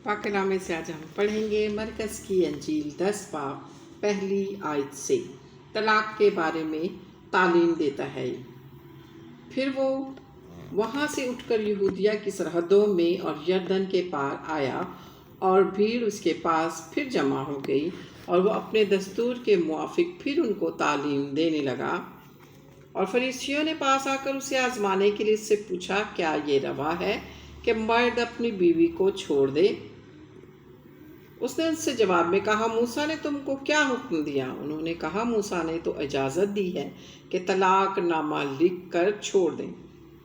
पाक नामे से आज हम पढ़ेंगे मरकज़ की अंजील 10 बाब पहली आयत से। तलाक के बारे में तालीम देता है। फिर वो वहाँ से उठकर यहूदिया की सरहदों में और यरदन के पार आया और भीड़ उसके पास फिर जमा हो गई और वो अपने दस्तूर के मुआफिक फिर उनको तालीम देने लगा। और फरीसियों ने पास आकर उसे आजमाने के लिए उससे पूछा, क्या ये रवा है कि मर्द अपनी बीवी को छोड़ दे? उसने उनसे जवाब में कहा, मूसा ने तुमको क्या हुक्म दिया? उन्होंने कहा, मूसा ने तो इजाज़त दी है कि तलाक नामा लिख कर छोड़ दें।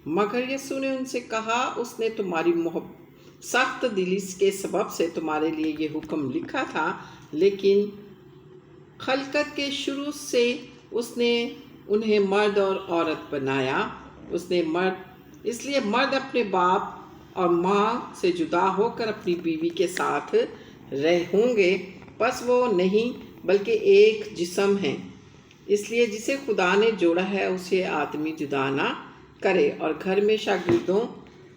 मगर यीशु ने उनसे कहा, उसने तुम्हारी सख्त दिली के सबब से तुम्हारे लिए ये हुक्म लिखा था, लेकिन खलकत के शुरू से उसने उन्हें मर्द और औरत बनाया। इसलिए मर्द अपने बाप और माँ से जुदा होकर अपनी बीवी के साथ होंगे, बस वो नहीं बल्कि एक जिस्म हैं। इसलिए जिसे खुदा ने जोड़ा है उसे आदमी जुदा ना करे। और घर में शागिर्दों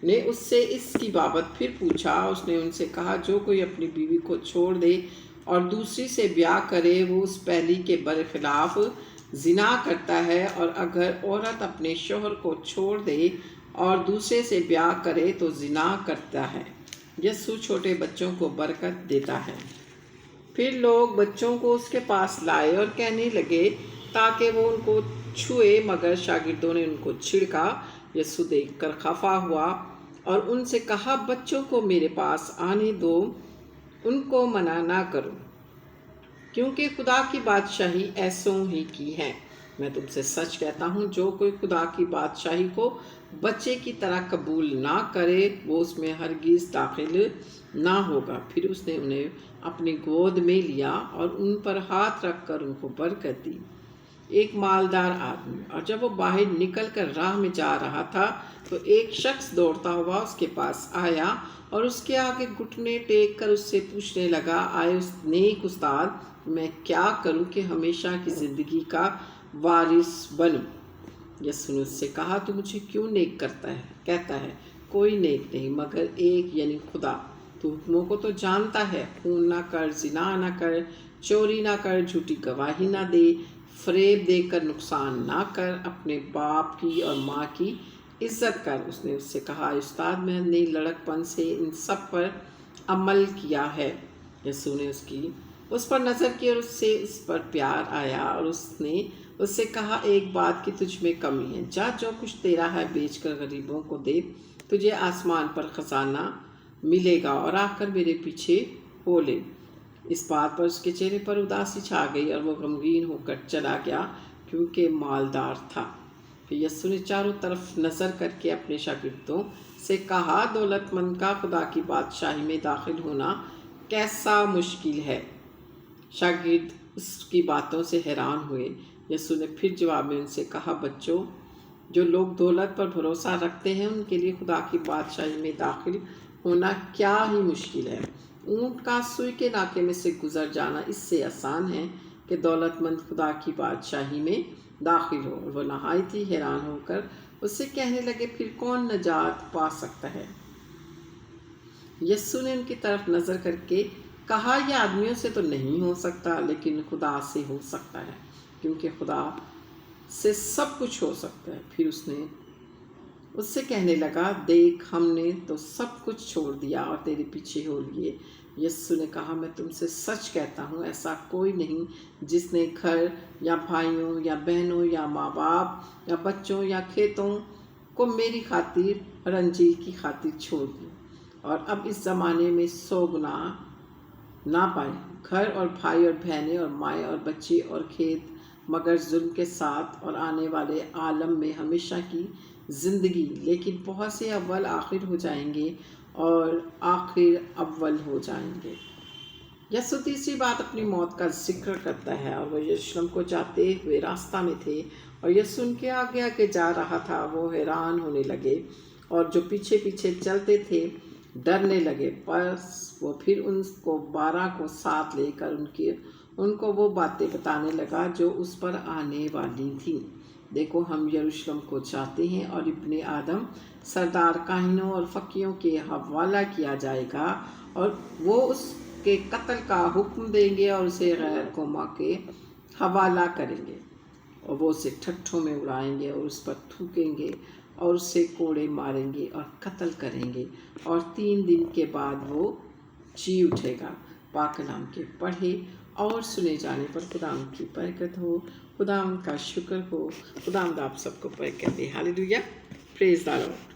ने उससे इसकी बाबत फिर पूछा। उसने उनसे कहा, जो कोई अपनी बीवी को छोड़ दे और दूसरी से ब्याह करे वो उस पहली के बरखिलाफ जिना करता है। और अगर औरत अपने शौहर को छोड़ दे और दूसरे से ब्याह करे तो जिना करता है। यीशु छोटे बच्चों को बरकत देता है। फिर लोग बच्चों को उसके पास लाए और कहने लगे ताकि वो उनको छुए, मगर शागिर्दों ने उनको छिड़का। यीशु देखकर खफा हुआ और उनसे कहा, बच्चों को मेरे पास आने दो, उनको मना ना करो, क्योंकि खुदा की बादशाही ऐसों ही की है। मैं तुमसे सच कहता हूँ, जो कोई खुदा की बादशाही को बच्चे की तरह कबूल ना करे वो उसमें हरगिज़ दाखिल ना होगा। फिर उसने उन्हें अपनी गोद में लिया और उन पर हाथ रखकर उनको बरकत दी। एक मालदार आदमी, और जब वो बाहर निकल कर राह में जा रहा था तो एक शख्स दौड़ता हुआ उसके पास आया और उसके आगे घुटने टेक कर उससे पूछने लगा, आए उस नेक उस्ताद, मैं क्या करूं कि हमेशा की ज़िंदगी का वारिस बनूं? यीशु ने उससे कहा, तू मुझे क्यों नेक कहता है? कोई नेक नहीं मगर एक, यानी खुदा। तू हुक्मों को तो जानता है, खून ना कर, जिना ना कर, चोरी ना कर, झूठी गवाही ना दे, फरेब देकर नुकसान ना कर, अपने बाप की और माँ की इज्जत कर। उसने उससे कहा, उस्ताद, मैंने लड़कपन से इन सब पर अमल किया है। यीशु ने उस पर नज़र की और उससे उस पर प्यार आया और उसने उससे कहा, एक बात की तुझ में कमी है, जा जो कुछ तेरा है बेचकर गरीबों को दे, तुझे आसमान पर खजाना मिलेगा, और आकर मेरे पीछे हो ले। इस बात पर उसके चेहरे पर उदासी छा गई और वो गमगीन होकर चला गया, क्योंकि मालदार था। फिर यीशु ने चारों तरफ नज़र करके अपने शागिर्दों से कहा, दौलतमंद का खुदा की बादशाही में दाखिल होना कैसा मुश्किल है। शागिर्द उसकी बातों से हैरान हुए। यीशु ने फिर जवाब में उनसे कहा, बच्चों, जो लोग दौलत पर भरोसा रखते हैं उनके लिए खुदा की बादशाही में दाखिल होना क्या ही मुश्किल है। ऊँट का सुई के नाके में से गुजर जाना इससे आसान है कि दौलतमंद खुदा की बादशाही में दाखिल हो। वो नहायत ही हैरान होकर उससे कहने लगे, फिर कौन नजात पा सकता है? यीशु ने उनकी तरफ नज़र करके कहा, यह आदमियों से तो नहीं हो सकता, लेकिन खुदा से हो सकता है, क्योंकि खुदा से सब कुछ हो सकता है। फिर उसने उससे कहने लगा, देख, हमने तो सब कुछ छोड़ दिया और तेरे पीछे हो लिए। यीशु ने कहा, मैं तुमसे सच कहता हूँ, ऐसा कोई नहीं जिसने घर या भाइयों या बहनों या माँ बाप या बच्चों या खेतों को मेरी खातिर और अंजील की खातिर छोड़ दी और अब इस ज़माने में 100 गुना ना पाए, घर और भाई और बहनें और माएँ और बच्चे और खेत, मगर जुल्म के साथ और आने वाले आलम में हमेशा की ज़िंदगी। लेकिन बहुत से अव्वल आखिर हो जाएंगे और आखिर अव्वल हो जाएंगे। यीशु तीसरी बात अपनी मौत का जिक्र करता है। और वो यरूशलेम को जाते हुए रास्ता में थे और यीशु उनके आगे आगे जा रहा था। वो हैरान होने लगे और जो पीछे पीछे चलते थे डरने लगे। पर वो फिर उनको 12 को साथ लेकर उनको वो बातें बताने लगा जो उस पर आने वाली थी। देखो, हम यरूशलेम को जाते हैं और इब्ने आदम सरदार काहिनों और फ़कीरों के हवाला किया जाएगा اور وہ اس کے قتل کا حکم دیں گے اور اسے غیر قوما کے حوالہ کریں گے، اور وہ اسے ٹھٹھوں میں اڑائیں گے اور اس پر تھوکیں گے اور اسے کوڑے ماریں گے اور قتل کریں گے، اور 3 دن کے بعد وہ جی اٹھے گا۔ پاک کلام کے پڑھے اور سنے جانے پر خداوند کی برکت ہو، خداوند کا شکر ہو، خداوند آپ سب کو برکت دے۔ ہاللیلویا، پریز دی لارڈ۔